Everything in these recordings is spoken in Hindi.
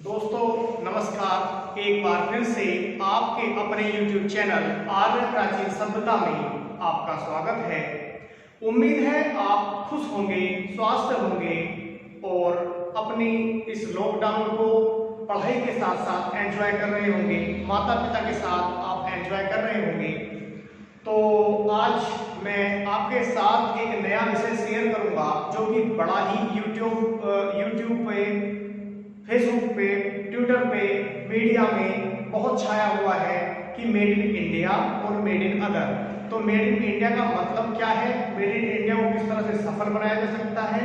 दोस्तों नमस्कार। एक बार फिर से आपके अपने YouTube चैनल आर्य प्राचीन सभ्यता में आपका स्वागत है। उम्मीद है आप खुश होंगे, स्वस्थ होंगे और अपनी इस लॉकडाउन को पढ़ाई के साथ साथ एंजॉय कर रहे होंगे, माता पिता के साथ आप एंजॉय कर रहे होंगे। तो आज मैं आपके साथ एक नया विषय शेयर करूंगा जो कि बड़ा ही यूट्यूब पे, फेसबुक पे, ट्विटर पे, मीडिया में बहुत छाया हुआ है कि मेड इन इंडिया और मेड इन अदर। तो मेड इन इंडिया का मतलब क्या है, मेड इन इंडिया को किस तरह से सफल बनाया जा सकता है,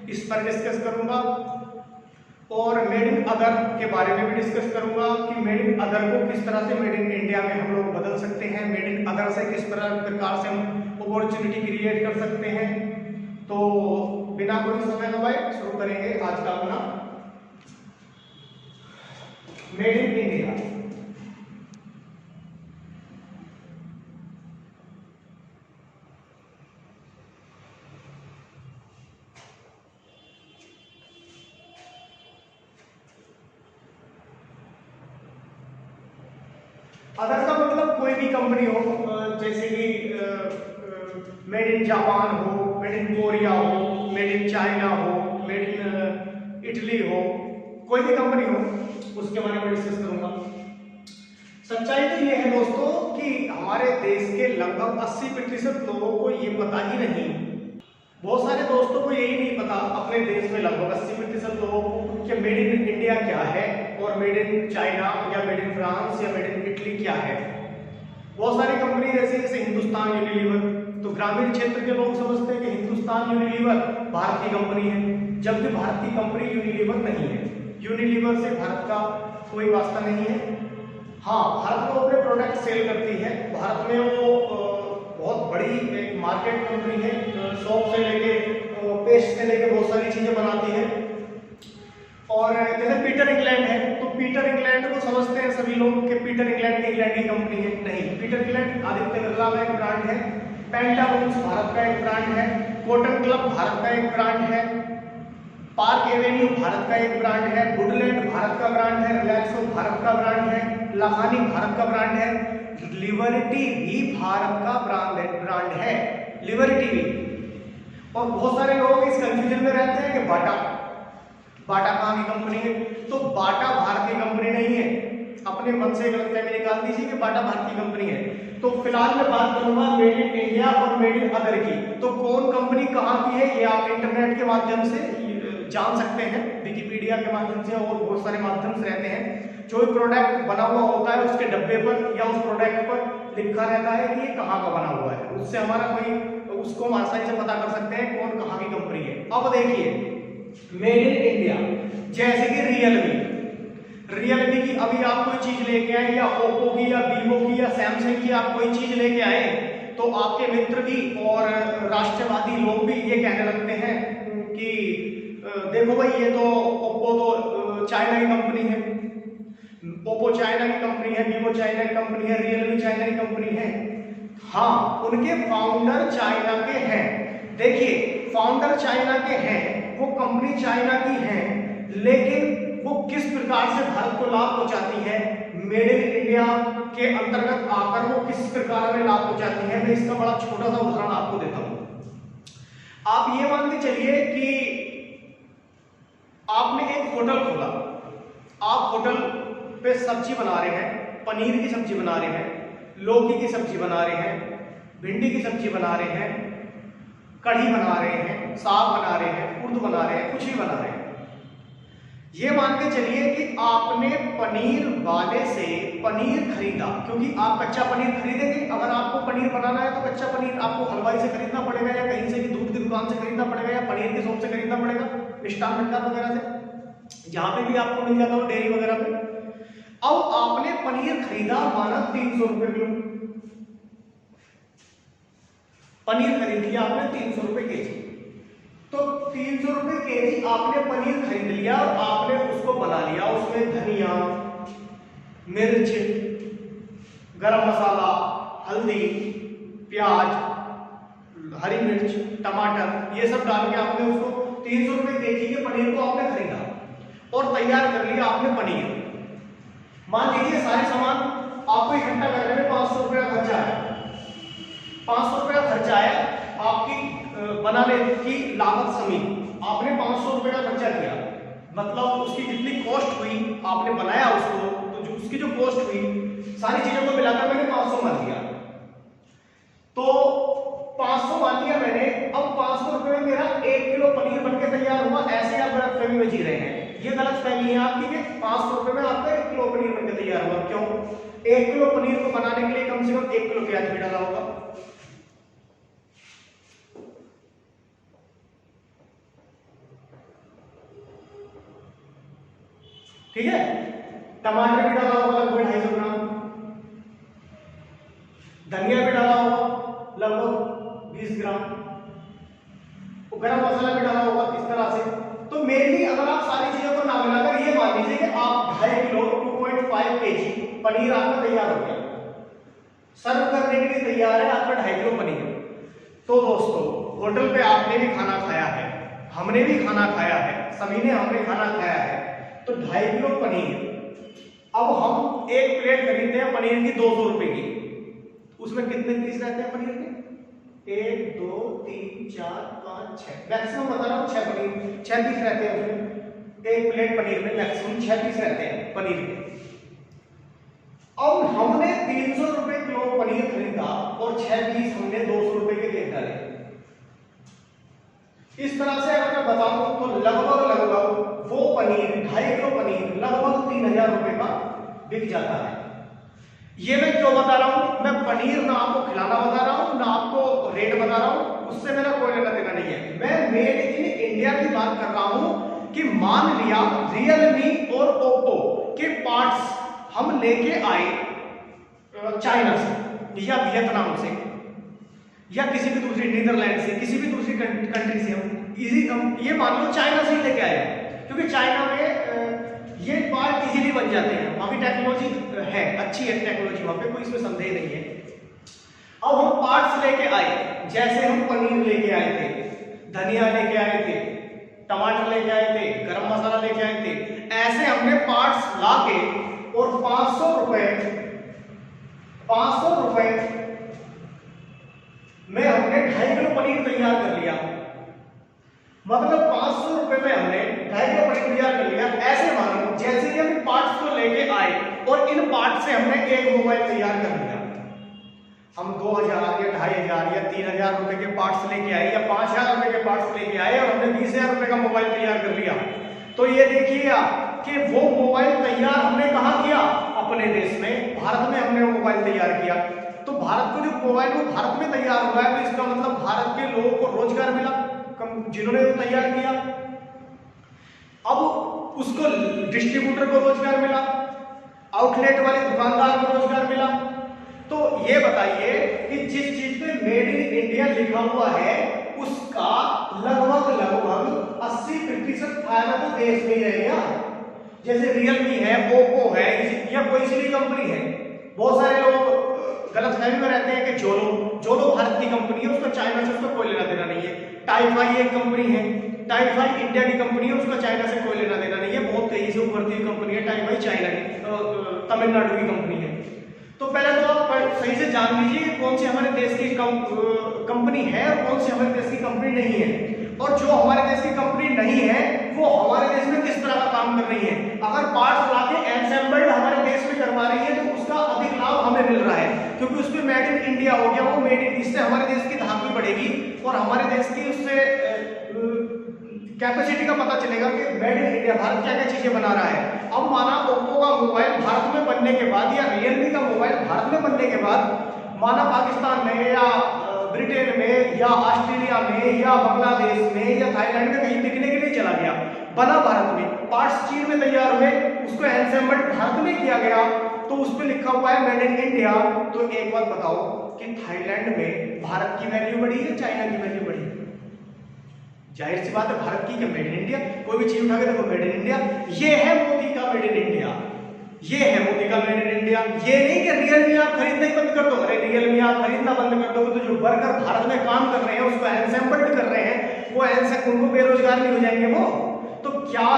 इस पर डिस्कस करूंगा। और मेड इन अदर के बारे में भी डिस्कस करूंगा कि मेड इन अदर को किस तरह से मेड इन इंडिया में हम लोग बदल सकते हैं, मेड इन अदर से किस प्रकार से हम अपॉर्चुनिटी क्रिएट कर सकते हैं। तो बिना कोई समय गवाए शुरू करेंगे आज का अपना मेड इन इंडिया। अदर का मतलब कोई भी कंपनी हो, जैसे कि मेड इन जापान हो, मेड इन कोरिया हो, मेड इन चाइना हो, मेड इन इटली हो, कोई भी कंपनी हो उसके बारे में डिस्कस करूंगा। सच्चाई तो ये है दोस्तों कि हमारे देश के लगभग 80% लोगों को ये पता ही नहीं, बहुत सारे दोस्तों को यही नहीं पता अपने देश में लगभग 80% लोगों को कि मेड इन इंडिया क्या है और मेड इन चाइना या मेड इन फ्रांस या मेड इन इटली क्या है। बहुत सारी कंपनी जैसे हिंदुस्तान यूनिलीवर, तो ग्रामीण क्षेत्र के लोग समझते हैं कि हिंदुस्तान यूनिलीवर भारत की कंपनी है, जबकि भारत की कंपनी यूनिलीवर नहीं है। यूनिलीवर से भारत का कोई वास्ता नहीं है। हाँ, भारत में अपने प्रोडक्ट सेल करती है, भारत में वो बहुत बड़ी एक मार्केट कंपनी है, शॉप से लेके पेस्ट से लेके बहुत सारी चीजें बनाती है। और जैसे पीटर इंग्लैंड है, तो पीटर इंग्लैंड को समझते हैं सभी लोग कि पीटर इंग्लैंड इंग्लैंड की कंपनी है। नहीं, पीटर इंग्लैंड आदित्य बिरला का एक ब्रांड है, पेंटालून्स भारत का एक ब्रांड है, कॉटन क्लब भारत का एक ब्रांड है, पार्क एवेन्यू भारत का एक ब्रांड है, वुडलैंड भारत का ब्रांड है, रिलैक्सो भारत का ब्रांड है, लखानी भारत का ब्रांड है, लिबर्टी भी भारत का ब्रांड है, लिबर्टी भी। और बहुत सारे लोग इस कंफ्यूजन में रहते हैं कि बाटा कहाँ की कंपनी है। तो बाटा भारत की कंपनी नहीं है, अपने मन से गलतफहमी निकाल दीजिए कि बाटा भारत की कंपनी है। तो फिलहाल मैं बात करूंगा मेड इन इंडिया और मेड इन अदर की। तो कौन कंपनी कहाँ की है ये आप इंटरनेट के माध्यम से जान सकते हैं, विकिपीडिया के माध्यम से और बहुत सारे माध्यम से रहते हैं। जो भी प्रोडक्ट बना हुआ होता है उसके डब्बे पर या उस प्रोडक्ट पर लिखा रहता है कि ये कहाँ का बना हुआ है, उससे हमारा कोई उसको हम आसानी से पता कर सकते हैं कौन कहाँ की कंपनी है। अब देखिए मेड इन इंडिया, जैसे कि रियलमी की अभी आप कोई चीज लेके आए, या ओप्पो की या वीवो की या सैमसंग की आप कोई चीज लेके आए, तो आपके मित्र भी और राष्ट्रवादी लोग भी ये कहने लगते हैं कि देखो भाई ये तो ओप्पो तो चाइना की कंपनी है, ओप्पो चाइना की कंपनी है, वीवो चाइना की कंपनी है, रियलमी चाइना की कंपनी है। हाँ, उनके फाउंडर चाइना के हैं। देखिए फाउंडर चाइना के हैं, वो कंपनी चाइना की है, लेकिन वो किस प्रकार से भारत को लाभ पहुंचाती है, मेड इन इंडिया के अंतर्गत आकर वो किस प्रकार में लाभ पहुंचाती है, मैं इसका बड़ा छोटा सा उदाहरण आपको देता हूं। आप ये मान के चलिए कि आपने एक होटल खोला, आप होटल पे सब्जी बना रहे हैं, पनीर की सब्जी बना रहे हैं, लौकी की सब्जी बना रहे हैं, भिंडी की सब्जी बना रहे हैं, कढ़ी बना रहे हैं, साग बना रहे हैं, उर्द बना रहे हैं, कुछ भी बना रहे हैं। ये मान के चलिए कि आपने पनीर वाले से पनीर खरीदा, क्योंकि आप कच्चा पनीर खरीदेंगे। अगर आपको पनीर बनाना है तो कच्चा पनीर आपको हलवाई से खरीदना पड़ेगा, या कहीं से भी दूध की दुकान से खरीदना पड़ेगा, या पनीर की शॉप से खरीदना पड़ेगा, मिष्ठान भंडार वगैरह से, जहां पे भी आपको मिल जाता हो, डेयरी वगैरह पे। अब आपने पनीर खरीदा माना 300 रुपए किलो, पनीर खरीद लिया आपने 300 रुपए केजी। तो 300 रुपए केजी आपने पनीर खरीद लिया और आपने उसको बना लिया, उसमें धनिया, मिर्च, गरम मसाला, हल्दी, प्याज, हरी मिर्च, टमाटर, ये सब डाल के आपने उसको 300 रुपए केजी के पनीर को आपने खरीदा। और तैयार कर लिया आपने पनीर। मान लीजिए सारे सामान आपको इकट्ठा करने में 500 रुपये का खर्चा आया, 500 रुपये का खर्चा आया, आपकी बनाने की लागत समीप आपने 500 रुपये का खर्चा किया, मतलब उसकी जितनी कॉस्ट हुई आपने बनाया उसको, तो जो उसकी जो कॉस्ट हुई सारी चीजों को मिलाकर मैंने 500 मान लिया। तो 500 मान लिया मैंने, अब 500 रुपये में मेरा 1 किलो पनीर बनके तैयार हुआ। ऐसे आप गलतफहमी में जी रहे हैं, ये गलतफहमी है आपकी कि 500 रुपये में आपका 1 किलो पनीर बनके तैयार हुआ। क्यों? 1 किलो पनीर को बनाने के लिए कम से कम 1 किलो प्याज भी डाला होगा, ठीक है। टमाटर भी डाला होगा लगभग 250 ग्राम, धनिया भी डाला होगा लगभग 20 ग्राम, गरम मसाला भी डाला होगा इस तरह से। तो मेनली अगर आप सारी चीजों को ना मिलाकर ये मान लीजिए कि आप 2.5 किलो 2.5 kg पनीर आपका तैयार हो गया, सर्व करने के लिए तैयार है आपका 2.5 किलो पनीर। तो दोस्तों होटल पे आपने भी खाना खाया है, हमने भी खाना खाया है, सभी ने हमने खाना खाया है, तो 2.5 किलो पनीर, अब हम एक प्लेट खरीदते हैं पनीर की 200 रुपए की, उसमें कितने पीस रहते हैं पनीर के? 1 2 3 4 5 6, मैक्सिमम बता रहा हूं 6 पनीर 6 पीस रहते हैं उसमें। एक प्लेट पनीर में मैक्सिमम 6 पीस रहते हैं पनीर के। अब हमने 300 रुपए किलो पनीर खरीदा और 6 पीस हमने 200 रुपए के दे डाले। इस तरह से अगर मैं बताऊं तो लगभग वो पनीर 2.5 किलो पनीर लगभग 3000 रुपए का बिक जाता है। ये मैं क्यों बता रहा हूं? मैं पनीर ना आपको खिलाना बता रहा हूं ना आपको रेट बता रहा हूं, उससे मेरा कोई लेना देना नहीं है। मैं मेड इन इंडिया की बात कर रहा हूं कि मान लिया रियलमी और ओप्पो के पार्ट्स हम लेके आए चाइना से या वियतनाम से या किसी भी दूसरी नीदरलैंड से, किसी भी दूसरी कंट्री से, हम ये मान लो चाइना से ही लेके आए, क्योंकि चाइना में ये पार्ट इजीली बन जाते हैं, वहां की टेक्नोलॉजी है, अच्छी है टेक्नोलॉजी वहां पे, कोई इसमें संदेह नहीं है। अब हम पार्ट्स लेके आए, जैसे हम पनीर लेके आए थे, धनिया लेके आए थे, टमाटर लेके आए थे, गरम मसाला लेके आए थे, ऐसे हमने पार्ट्स लाके और 500 रुपए में हमने 2.5 किलो पनीर तैयार कर लिया। मतलब 500 रुपए में हमने 2.5 किलो पनीर तैयार कर लिया। ऐसे मानो जैसे ही हम पार्ट्स को लेके आए और इन पार्ट से हमने एक मोबाइल तैयार कर लिया। हम 2000 या 2500 या 3000 रुपए के पार्ट्स लेके आए या 5000 रुपए के पार्ट्स लेके आए और हमने 20000 रुपए का मोबाइल तैयार कर लिया। तो ये देखिए कि वो मोबाइल तैयार हमने कहां किया? अपने देश में, भारत में हमने वो मोबाइल तैयार किया। तो भारत को जो मोबाइल वो भारत में तैयार हुआ है, तो इसका मतलब भारत के लोगों को रोजगार मिला जिन्होंने वो तैयार किया। अब उसको डिस्ट्रीब्यूटर को रोजगार मिला, आउटलेट वाले दुकानदार को रोजगार मिला। तो ये बताइए कि जिस चीज पे मेड इन इंडिया लिखा हुआ है उसका लगभग 80% फायदा तो देश में ही रहेगा। जैसे रियलमी है, ओप्पो है या कोई सी भी कंपनी है। बहुत सारे लोग गलतफहमी में रहते हैं कि जोलो भारत की कंपनी है, उसका चाइना से उसका कोई लेना देना नहीं है। टाइफाई एक कंपनी है, टाइफाई इंडिया की कंपनी है, उसका चाइना से कोई लेना देना नहीं है। बहुत तेजी से उभरती हुई कंपनी है टाइफाई, चाइना की तमिलनाडु की कंपनी है। तो पहले तो आप सही से जान लीजिए कौन सी हमारे देश की कंपनी है और कौन सी हमारे देश की कंपनी नहीं है, और जो हमारे देश की कंपनी नहीं है वो हमारे देश में किस तरह का काम कर रही है। अगर पार्ट्स लाके एनसेंबल्ड हमारे देश में करवा रही है तो उसका अधिक लाभ हमें मिल रहा है, क्योंकि उसमें मेड इन इंडिया हो गया, वो मेड इन, इससे हमारे देश की धाक बढ़ेगी और हमारे देश की उससे कैपेसिटी का पता चलेगा कि मेड इन इंडिया भारत क्या क्या चीजें बना रहा है। अब माना ओप्पो का मोबाइल भारत में बनने के बाद या रियलमी का मोबाइल भारत में बनने के बाद माना पाकिस्तान में या ब्रिटेन में या ऑस्ट्रेलिया में या बांग्लादेश में या थाईलैंड में कहीं बिकने के लिए चला गया, बना भारत में, पार्ट्स चीन में तैयार हुए, उसको एनसेंबल्ड भारत में किया गया, तो उस पर लिखा हुआ है मेड इन इंडिया। तो एक बात बताओ कि थाईलैंड में भारत की वैल्यू बढ़ी है, चाइना की वैल्यू बढ़ी है? जाहिर सी बात है भारत की क्या, मेड इन इंडिया। कोई भी चीज उठा के देखो मेड इन इंडिया। ये है मोदी का मेड इन इंडिया, ये है मोदी का मेड इन इंडिया। ये नहीं कि रियलमी आप खरीदना ही बंद कर दो। अरे रियलमी आप खरीदना बंद कर दोगे तो जो वर्कर भारत में काम कर रहे हैं उसको एनसेंबल्ड कर रहे हैं, वो उनको बेरोजगार नहीं हो जाएंगे वो? तो क्या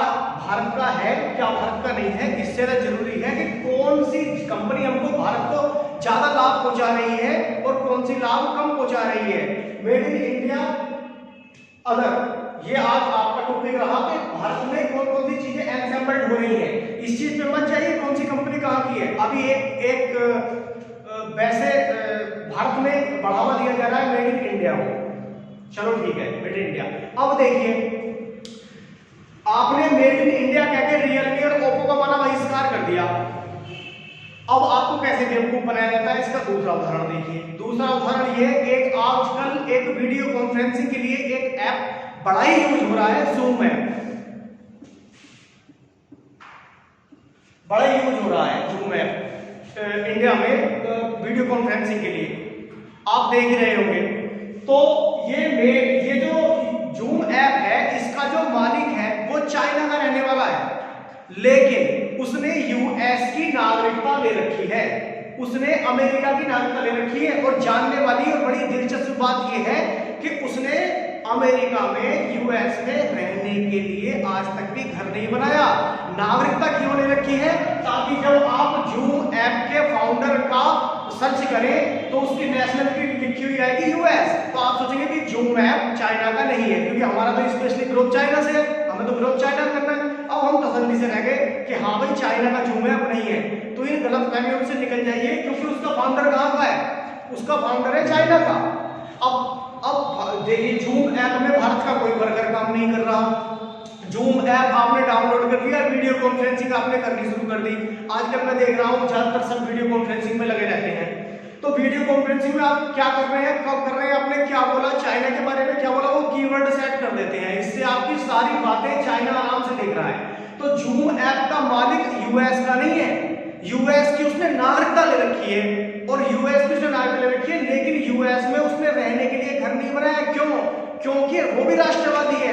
भारत का है, क्या भारत का नहीं है, इससे ज़्यादा जरूरी है कि कौन सी कंपनी हमको भारत को ज्यादा लाभ पहुंचा रही है और कौन सी लाभ कम पहुंचा रही है। मेड इन इंडिया अदर, ये आज आपका टॉपिक रहा कि भारत में कौन कौन सी चीजें एनसेम्बल्ड हो रही है। इस चीज पे मत जाइए कौन सी कंपनी कहाँ की है। अभी एक वैसे भारत में बढ़ावा दिया जा रहा है मेड इन इंडिया को, चलो ठीक है मेड इन इंडिया। अब देखिए आपने मेड इन इंडिया कहकर रियलमी और ओप्पो का माना बहिष्कार कर दिया, अब आपको कैसे बेवकूफ बनाया जाता है इसका दूसरा उदाहरण देखिए। दूसरा उदाहरण ये एक आजकल एक वीडियो कॉन्फ्रेंसिंग के लिए एक ऐप बड़ा ही यूज हो रहा है, जूम ऐप बड़ा यूज हो रहा है, जूम ऐप इंडिया में वीडियो कॉन्फ्रेंसिंग के लिए आप देख रहे होंगे। तो ये जो जूम ऐप है इसका जो मालिक है वो चाइना का रहने वाला है, लेकिन उसने यूएस की नागरिकता ले रखी है, उसने अमेरिका की नागरिकता ले रखी है। और जानने वाली और बड़ी दिलचस्प बात यह है कि उसने अमेरिका में यूएस में रहने के लिए आज तक भी घर नहीं बनाया। नागरिकता क्यों ले रखी है? ताकि जब आप जूम ऐप के फाउंडर का सर्च करें तो उसकी नेशनलिटी लिखी हुई आएगी यूएस, तो आप सोचेंगे कि जूम ऐप चाइना का नहीं है, क्योंकि हमारा तो स्पेशली ग्रोथ चाइना से है, हमें तो ग्रोथ चाइना करना है। अब हम तसल्ली से रह गए कि हाँ भाई चाइना का जूम ऐप नहीं है, तो इन गलतफहमियों से निकल जाइए, क्योंकि उसका फाउंडर कहाँ का है? उसका फाउंडर है चाइना का। अब देखिए जूम ऐप में भारत का कोई वर्कर काम नहीं कर रहा। जूम ऐप आपने डाउनलोड कर लिया, वीडियो कॉन्फ्रेंसिंग आपने करनी शुरू कर दी। आजकल मैं देख रहा हूँ ज्यादातर सब वीडियो कॉन्फ्रेंसिंग में लगे रहते हैं। तो वीडियो कॉन्फ्रेंसिंग में आप क्या कर रहे हैं, कब कर रहे हैं, आपने क्या बोला चाइना के बारे में, क्या बोला, वो कीवर्ड सेट कर देते हैं, इससे आपकी सारी बातें चाइना आराम से देख रहा है। तो जूम ऐप का मालिक यूएस का नहीं है, यूएस की उसने नागरिकता ले रखी है और यूएस की उसने नागरिकता ले रखी है, लेकिन यूएस में उसने रहने के लिए घर नहीं बनाया। क्यों? क्योंकि वो भी राष्ट्रवादी है,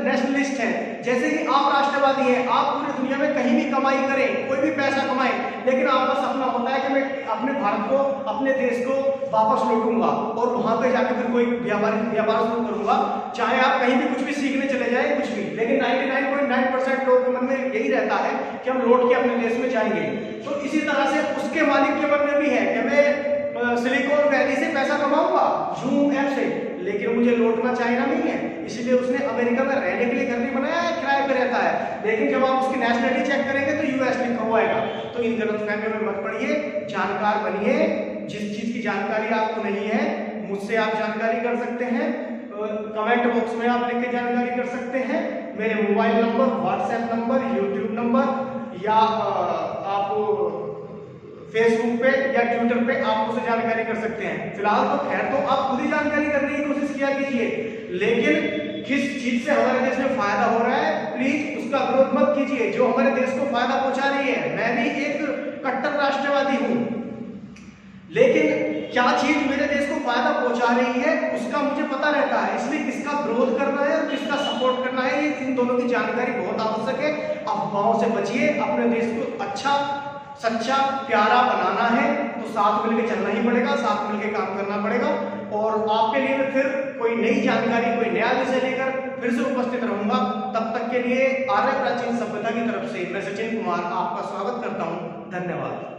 नेशनलिस्ट है, जैसे कि आप राष्ट्रवादी हैं। आप पूरी दुनिया में कहीं भी कमाई करें, कोई भी पैसा कमाएं, लेकिन आपका सपना होता है कि मैं अपने भारत को, अपने देश को वापस लौटूंगा और वहां पे जाकर फिर कोई व्यापार शुरू करूंगा। चाहे आप कहीं भी कुछ भी सीखने चले जाए, कुछ भी, लेकिन 99.9% लोगों के मन में यही रहता है कि हम लौट के अपने देश में जाएंगे। तो इसी तरह से उसके मालिक के मन में भी है कि मैं सिलिकॉन वैली से पैसा कमाऊंगा जूम ऐप से, लेकिन मुझे लौटना चाइना नहीं है, इसलिए उसने अमेरिका में रहने के लिए घर नहीं बनाया है, किराए पे रहता है। लेकिन जब आप उसकी नेशनलिटी चेक करेंगे तो यूएस लिखा हुआ आएगा। तो इन गलतफहमियों में मत पड़िए, जानकार बनिए। जिस चीज की जानकारी आपको नहीं है मुझसे आप जानकारी कर सकते हैं, कमेंट बॉक्स में आप लिख के जानकारी कर सकते हैं। मेरे mobile number, WhatsApp number, YouTube number या आप फेसबुक पे या ट्विटर पे आप मुझसे जानकारी कर सकते हैं। फिलहाल तो खैर तो आप खुद ही जानकारी करने की कोशिश किया कीजिए, लेकिन किस चीज से हमारे देश में फायदा हो रहा है प्लीज उसका विरोध मत कीजिए, जो हमारे देश को फायदा पहुंचा रही है। मैं भी एक कट्टर राष्ट्रवादी हूं, लेकिन क्या चीज मेरे देश को फायदा पहुंचा रही है उसका मुझे पता रहता है, इसलिए किसका विरोध करना है और किसका सपोर्ट करना है, ये इन दोनों की जानकारी बहुत आवश्यक है। अफवाहों से बचिए, अपने देश को अच्छा, सच्चा, प्यारा बनाना है तो साथ मिलकर चलना ही पड़ेगा, साथ मिलकर काम करना पड़ेगा। और आपके लिए मैं फिर कोई नई जानकारी, कोई नया विषय लेकर फिर से उपस्थित रहूंगा। तब तक के लिए आर्य प्राचीन सभ्यता की तरफ से मैं सचिन कुमार आपका स्वागत करता हूं। धन्यवाद।